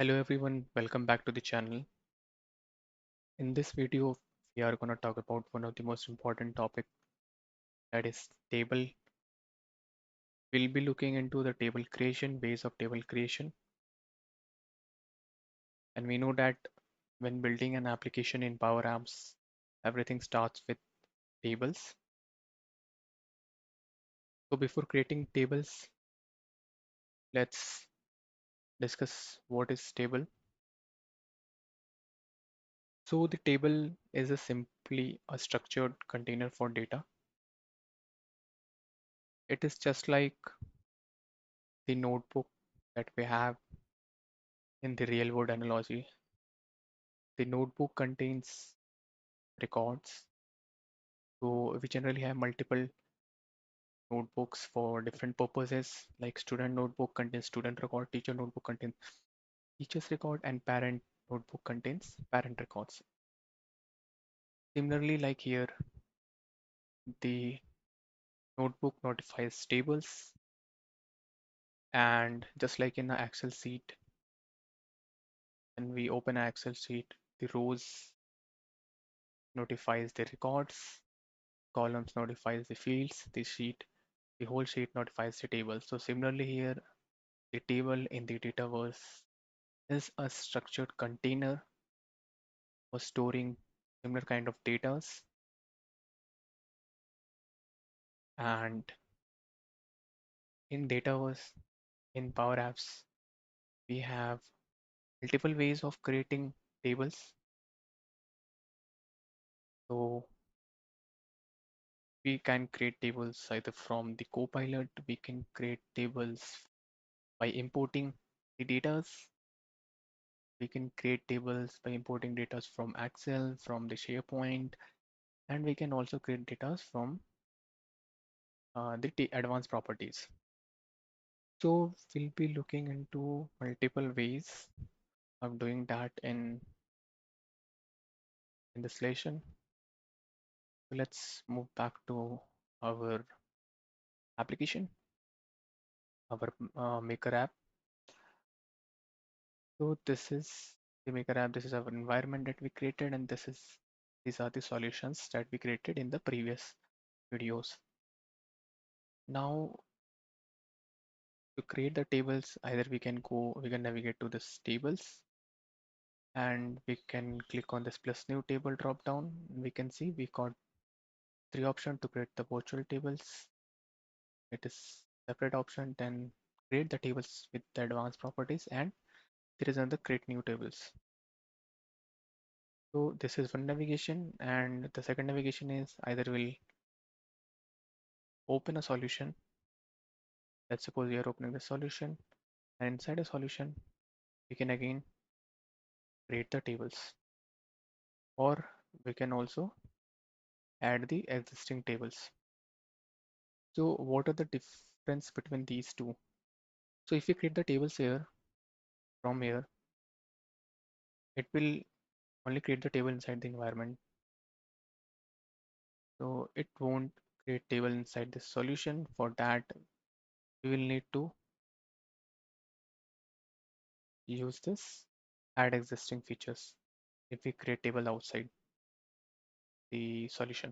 Hello everyone, welcome back to the channel. In this video, we are going to talk about one of the most important topic, that is table. We'll be looking into the table creation, ways of table creation. And we know that when building an application in Power Apps, everything starts with tables. So before creating tables, let's discuss what is table. So the table is simply a structured container for data. It is just like the notebook that we have in the real world analogy. The notebook contains records. So we generally have multiple notebooks for different purposes, like student notebook contains student record, teacher notebook contains teacher's record, and parent notebook contains parent records. Similarly, like here, the notebook notifies tables, and just like in an Excel sheet, when we open an Excel sheet, the rows notifies the records, columns notifies the fields, the whole sheet notifies the table. So similarly here, the table in the Dataverse is a structured container for storing similar kind of data. And in Dataverse, in Power Apps, we have multiple ways of creating tables. So we can create tables either from the Copilot, we can create tables by importing the data. We can create tables by importing data from Excel, from the SharePoint, and we can also create data from the advanced properties. So we'll be looking into multiple ways of doing that in this lesson. So let's move back to our application, our Maker app. So this is the Maker app. This is our environment that we created, and these are the solutions that we created in the previous videos. Now to create the tables, either we can navigate to this tables, and we can click on this plus new table drop down. We can see we got three options to create the virtual tables. It is separate option, then create the tables with the advanced properties, and there is another create new tables. So this is one navigation, and the second navigation is either we'll open a solution. Let's suppose we are opening the solution, and inside a solution, we can again create the tables, or we can also add the existing tables. So what are the difference between these two? So if you create the tables here from here, it will only create the table inside the environment. So it won't create table inside this solution. For that, we will need to use this add existing features if we create table outside the solution.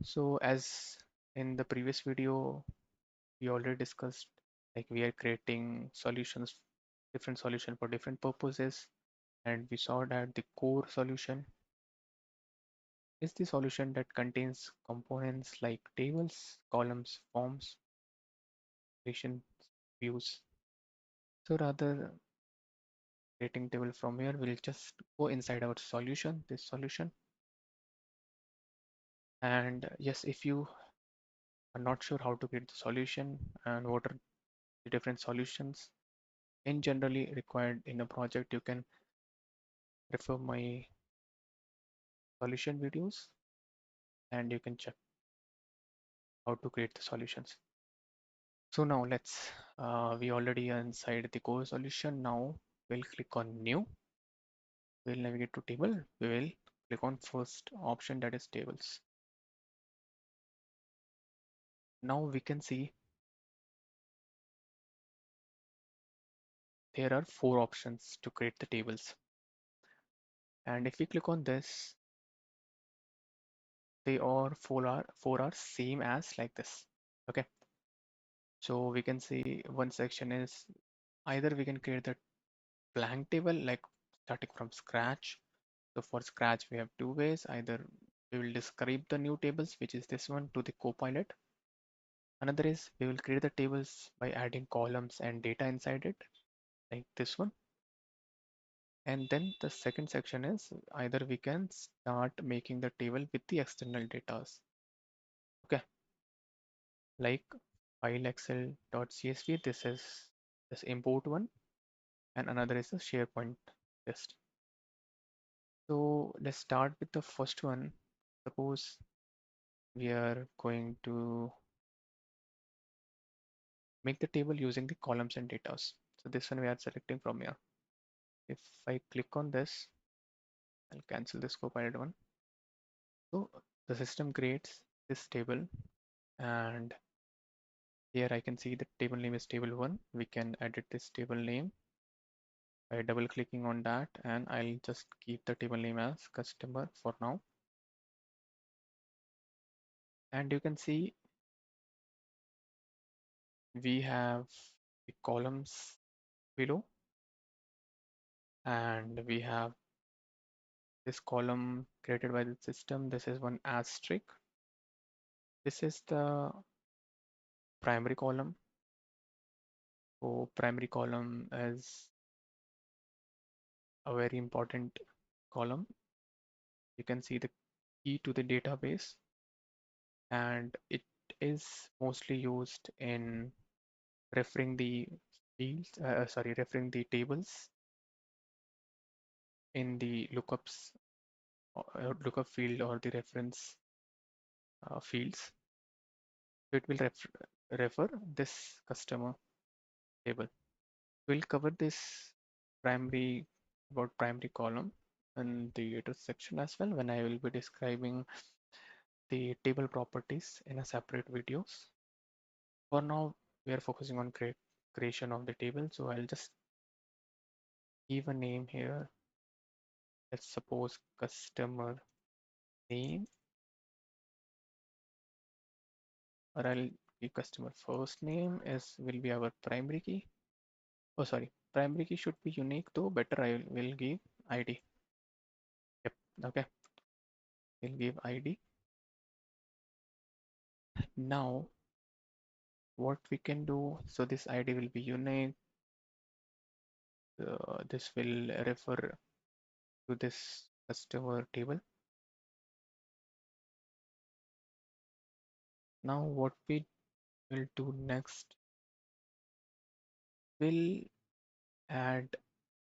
So as in the previous video, we already discussed, like we are creating solutions, different solution for different purposes. And we saw that the core solution is the solution that contains components like tables, columns, forms, relations, views. So rather creating table from here, we'll just go inside our solution, this solution. And yes, if you are not sure how to create the solution and what are the different solutions in generally required in a project, you can refer my solution videos and you can check how to create the solutions. So now we already are inside the core solution. Now we'll click on new. We'll navigate to table. We will click on first option, that is tables. Now we can see there are four options to create the tables. And if we click on this, they are four are same as like this. Okay. So we can see one section is either we can create the blank table like starting from scratch. So for scratch, we have two ways. Either we will describe the new tables, which is this one, to the Copilot. Another is we will create the tables by adding columns and data inside it, like this one. And then the second section is either we can start making the table with the external data. Okay, like file excel.csv, this is this import one, and another is the SharePoint list. So let's start with the first one. Suppose we are going to make the table using the columns and data. So this one we are selecting from here. If I click on this, I'll cancel this Copilot one. So the system creates this table, and here I can see the table name is table one. We can edit this table name by double clicking on that, and I'll just keep the table name as customer for now. And you can see we have the columns below, and we have this column created by the system. This is one asterisk. This is the primary column. So primary column is a very important column. You can see the key to the database, and it is mostly used in referring the referring the tables in the lookups or lookup field or the reference fields. So it will refer this customer table. We'll cover this primary about primary column in the later section as well when I will be describing the table properties in a separate videos. For now, we are focusing on creation of the table. So I'll just give a name here. Let's suppose customer name, or I'll give customer first name as will be our primary key. Oh, sorry, primary key should be unique though. Better I will give ID. Yep. Okay. We'll give ID. Now, what we can do, so this ID will be unique. This will refer to this customer table. Now, what we will do next, we'll add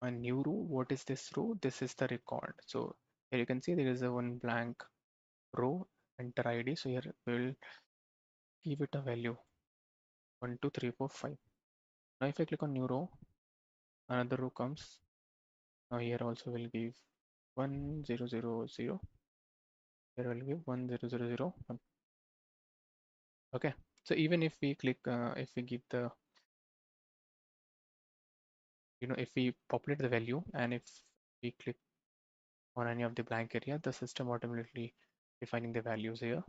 a new row. What is this row? This is the record. So here you can see there is a one blank row, enter ID. So here we'll give it a value 1, 2, 3, 4, 5. Now if I click on new row, another row comes. Now here also we'll give 1, 0, 0, 0. Here we'll give 1, 0, 0, 0, 1. Okay. So even if we click, if we give the, if we populate the value and if we click on any of the blank area, the system automatically defining the values here.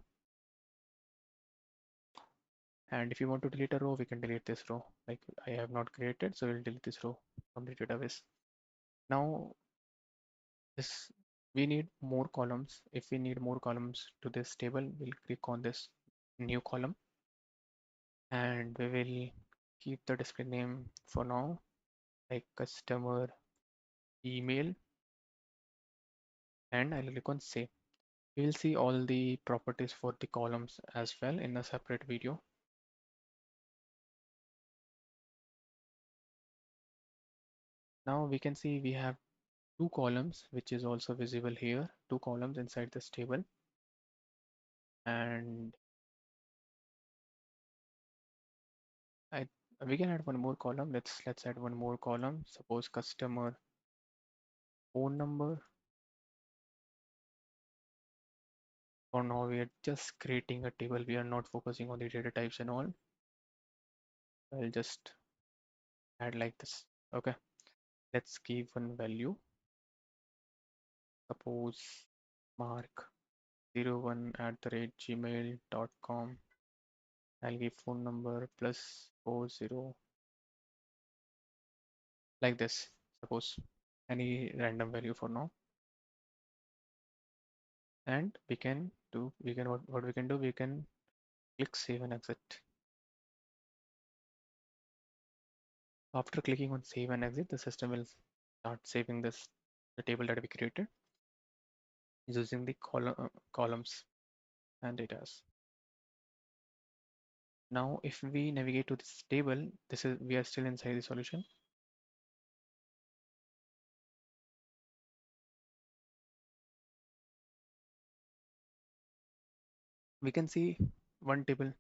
And if you want to delete a row, we can delete this row. Like I have not created, so we'll delete this row from the database. Now this we need more columns. If we need more columns to this table, we'll click on this new column and we will keep the display name for now, like customer email, and I'll click on save. We will see all the properties for the columns as well in a separate video. Now we can see we have two columns, which is also visible here, two columns inside this table. And we can add one more column. Let's add one more column. Suppose customer phone number. For now, we are just creating a table. We are not focusing on the data types and all. I'll just add like this. Okay. Let's give one value. Suppose mark01@gmail.com. I'll give phone number +40, like this. Suppose any random value for now. And what we can do, we can click save and exit. After clicking on save and exit, the system will start saving the table that we created using the columns and data. Now, if we navigate to this table, we are still inside the solution. We can see one table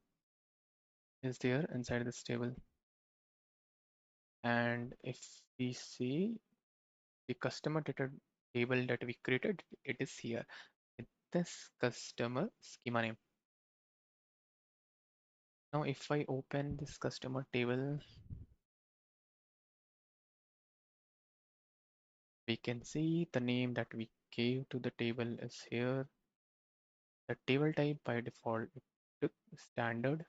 is there inside this table. And if we see the customer data table that we created, it is here with this customer schema name. Now, if I open this customer table, we can see the name that we gave to the table is here. The table type by default took standard.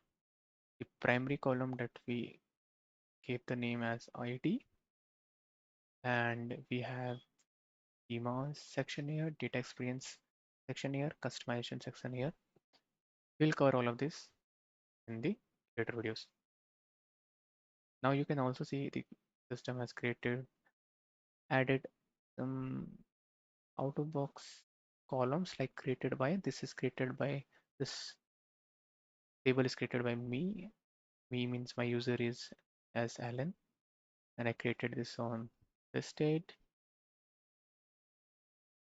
The primary column that we gave the name as ID, and we have schema section here, data experience section here, customization section here. We'll cover all of this in the later videos. Now you can also see the system has added some out of box columns like this table is created by me. Me means my user is as Alan, and I created this on this date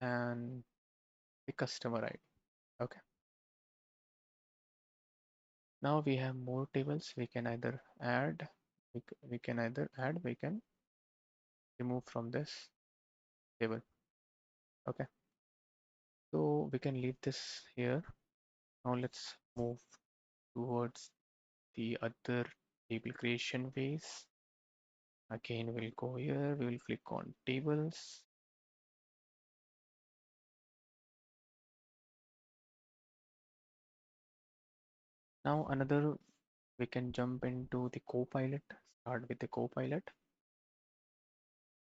and the customer ID. Okay. Now we have more tables. We can either add, we can remove from this table. Okay. So we can leave this here. Now let's move towards the other table creation phase. Again, we'll go here. We will click on tables. Now we can jump into the Copilot. Start with the Copilot.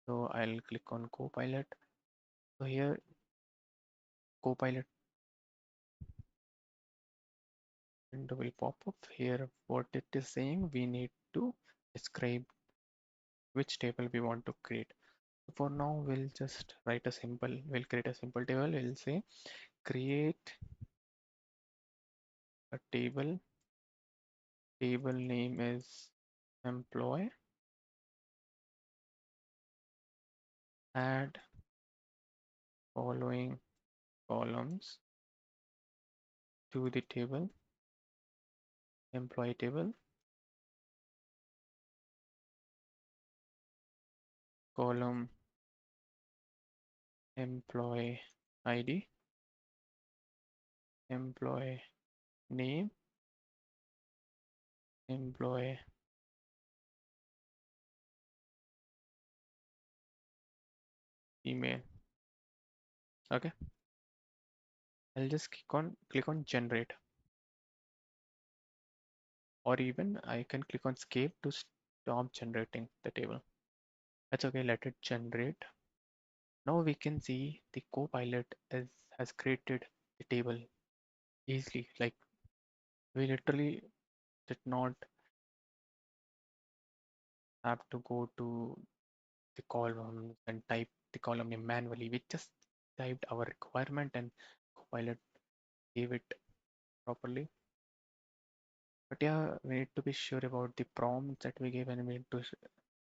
So I'll click on Copilot. So here, Copilot window will pop up. Here, what it is saying, we need to describe which table we want to create. For now, we'll create a simple table. We'll say create a table. Table name is employee. Add following columns to the table, employee table, column employee ID, employee name, employee email. Okay. I'll just click on generate, or even I can click on escape to stop generating the table. That's okay, let it generate. Now we can see the Copilot has created the table easily. Like we literally did not have to go to the column and type the column name manually. We just typed our requirement and Copilot gave it properly. But yeah, we need to be sure about the prompt that we gave, and we need to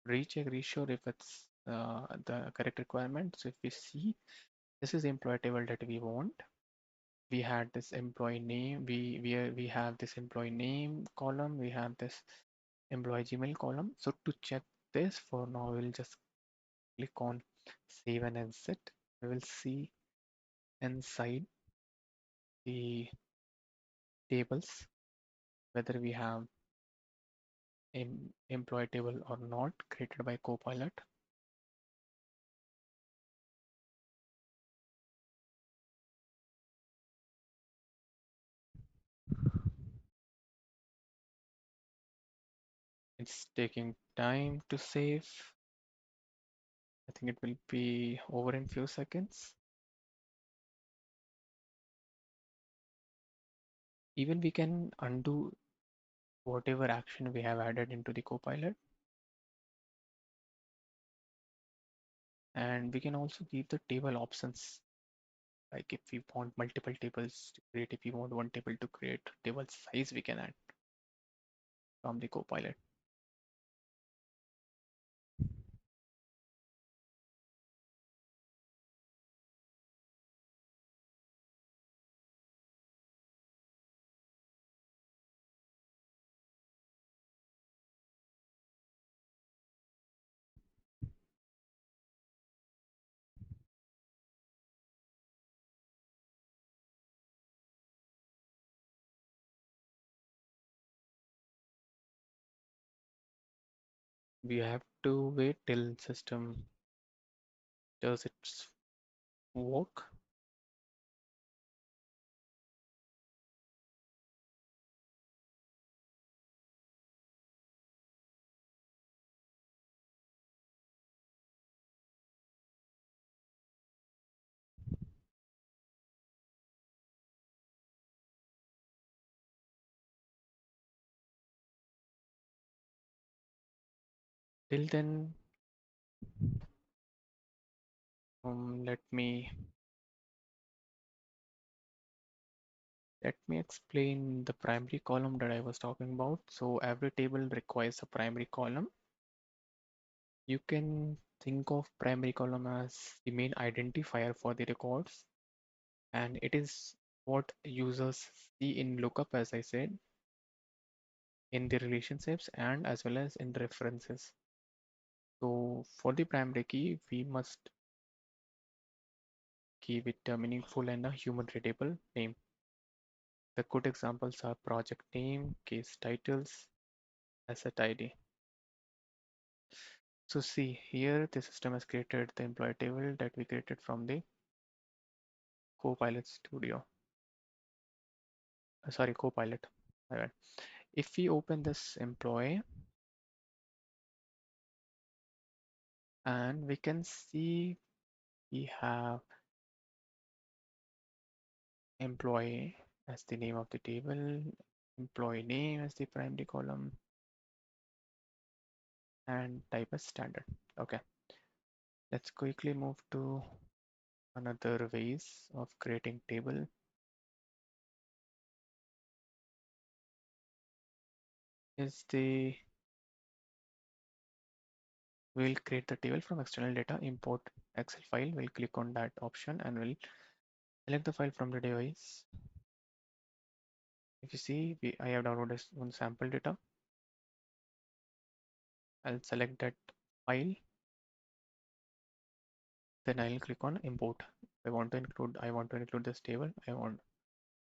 resure if it's the correct requirement. So if we see this is the employee table that we want, we had this employee name, we have this employee name column, we have this employee Gmail column. So to check this, for now we'll just click on save and exit. We will see inside the tables whether we have an employee table or not created by Copilot. It's taking time to save. I think it will be over in few seconds. Even we can undo whatever action we have added into the Copilot. And we can also give the table options. Like if we want multiple tables to create, if we want one table to create, table size we can add from the Copilot. We have to wait till system does its work. Till then, let me explain the primary column that I was talking about. So every table requires a primary column. You can think of primary column as the main identifier for the records, and it is what users see in lookup, as I said, in the relationships and as well as in references. So for the primary key, we must give it a meaningful and a human readable name. The good examples are project name, case titles, asset ID. So see here, the system has created the employee table that we created from the Copilot Studio. Sorry, Copilot. My bad. If we open this employee, and we can see we have employee as the name of the table, employee name as the primary column, and type as standard. Okay, let's quickly move to another ways of creating table. Is the We'll create the table from external data, import Excel file. We'll click on that option and we'll select the file from the device. If you see, I have downloaded one sample data. I'll select that file. Then I'll click on import. I want to include this table. I'll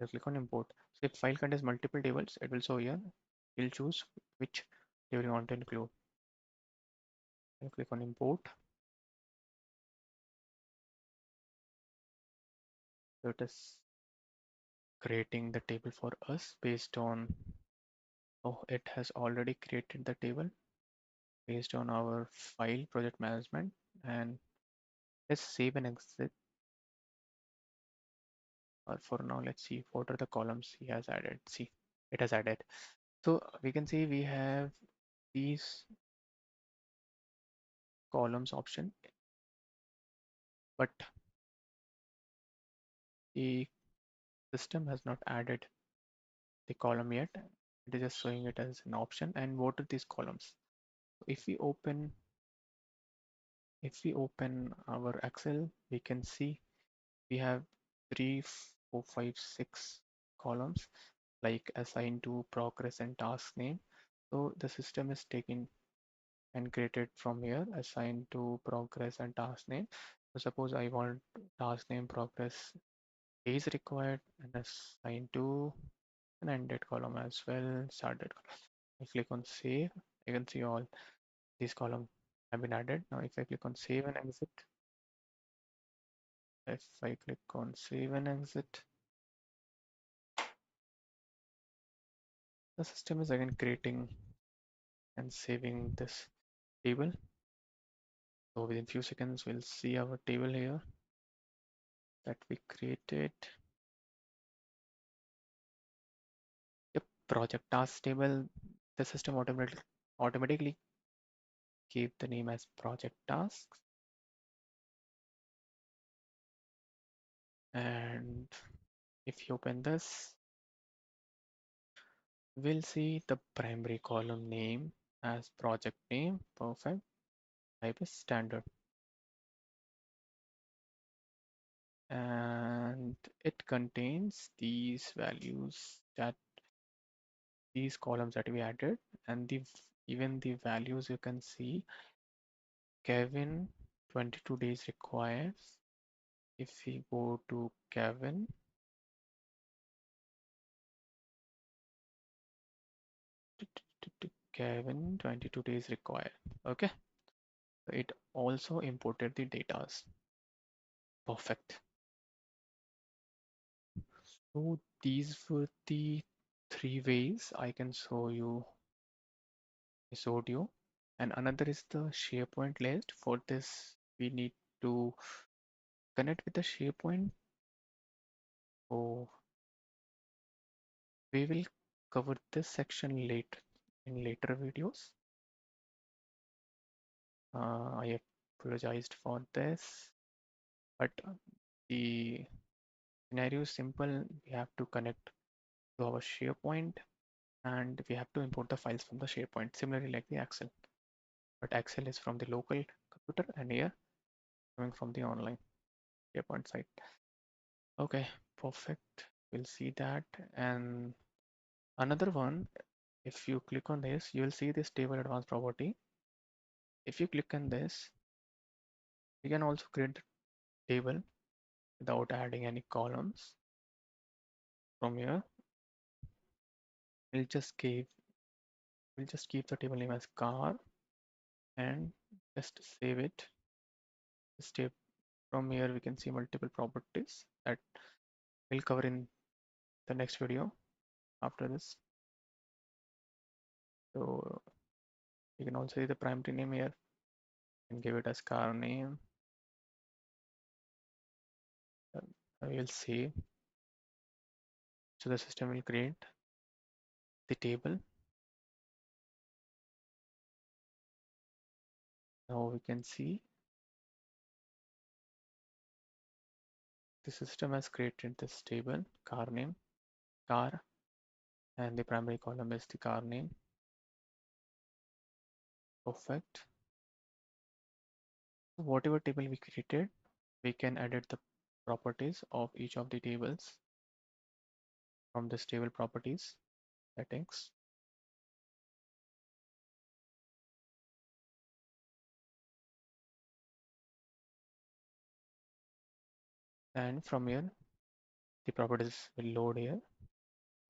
click on import. So if file contains multiple tables, it will show here. We'll choose which table you want to include. I'll click on import. So it is creating the table for us based on, oh, it has already created the table based on our file project management. And let's save and exit. Or for now, let's see what are the columns he has added. See, it has added. So we can see we have these columns option, but the system has not added the column yet. It is just showing it as an option. And what are these columns? If we open our Excel, we can see we have 3, 4, 5, 6 columns like assigned to progress and task name. So the system is taking and created from here assigned to progress and task name. So suppose I want task name progress is required and assigned to an ended column as well, started column. I click on save. You can see all these columns have been added. Now if I click on save and exit, if I click on save and exit, the system is again creating and saving this table. So within few seconds, we'll see our table here that we created. Yep, project task table. The system automatically gave the name as project tasks. And if you open this, we'll see the primary column name as project name. Perfect. Type is standard. And it contains these values, that these columns that we added, and even the values you can see. Kevin, 22 days requires. If we go to Kevin, 22 days required. Okay, so it also imported the datas. Perfect. So these were the three ways I can show you this audio. And another is the SharePoint list. For this, we need to connect with the SharePoint. So we will cover this section later in later videos. I apologized for this, but the scenario is simple. We have to connect to our SharePoint and we have to import the files from the SharePoint, similarly like the Excel. But Excel is from the local computer and here coming from the online SharePoint site. Okay, perfect. We'll see that. And another one, if you click on this, you will see this table advanced property. If you click on this, you can also create the table without adding any columns. From here, we'll just keep the table name as car and just save it. Step from here, we can see multiple properties that we'll cover in the next video after this. So you can also see the primary name here and give it as car name. I will save. So the system will create the table. Now we can see the system has created this table, car name, car, and the primary column is the car name. Perfect. Whatever table we created, we can edit the properties of each of the tables from this table properties settings. And from here, the properties will load here.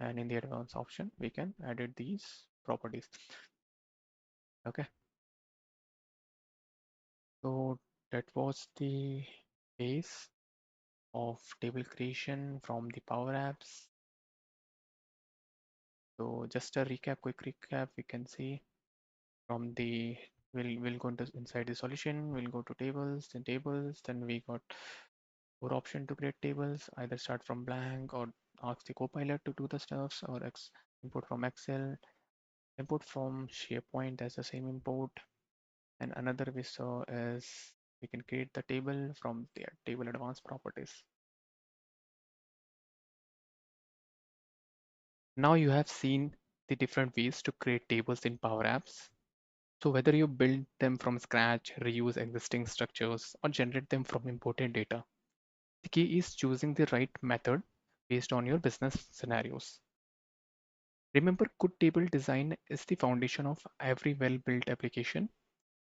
And in the advanced option, we can edit these properties. Okay. So that was the base of table creation from the Power Apps. So just a quick recap, we can see from the we'll go into inside the solution, we'll go to tables, then we got four option to create tables, either start from blank or ask the copilot to do the stuffs, or import from Excel, import from SharePoint as the same import. And another we saw is we can create the table from the table advanced properties. Now you have seen the different ways to create tables in Power Apps. So whether you build them from scratch, reuse existing structures, or generate them from imported data, the key is choosing the right method based on your business scenarios. Remember, good table design is the foundation of every well-built application.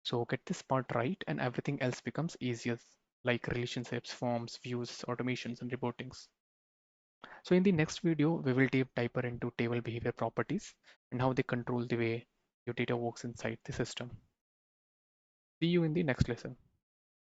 So get this part right and everything else becomes easier, like relationships, forms, views, automations, and reportings. So in the next video, we will dive deeper into table behavior properties and how they control the way your data works inside the system. See you in the next lesson.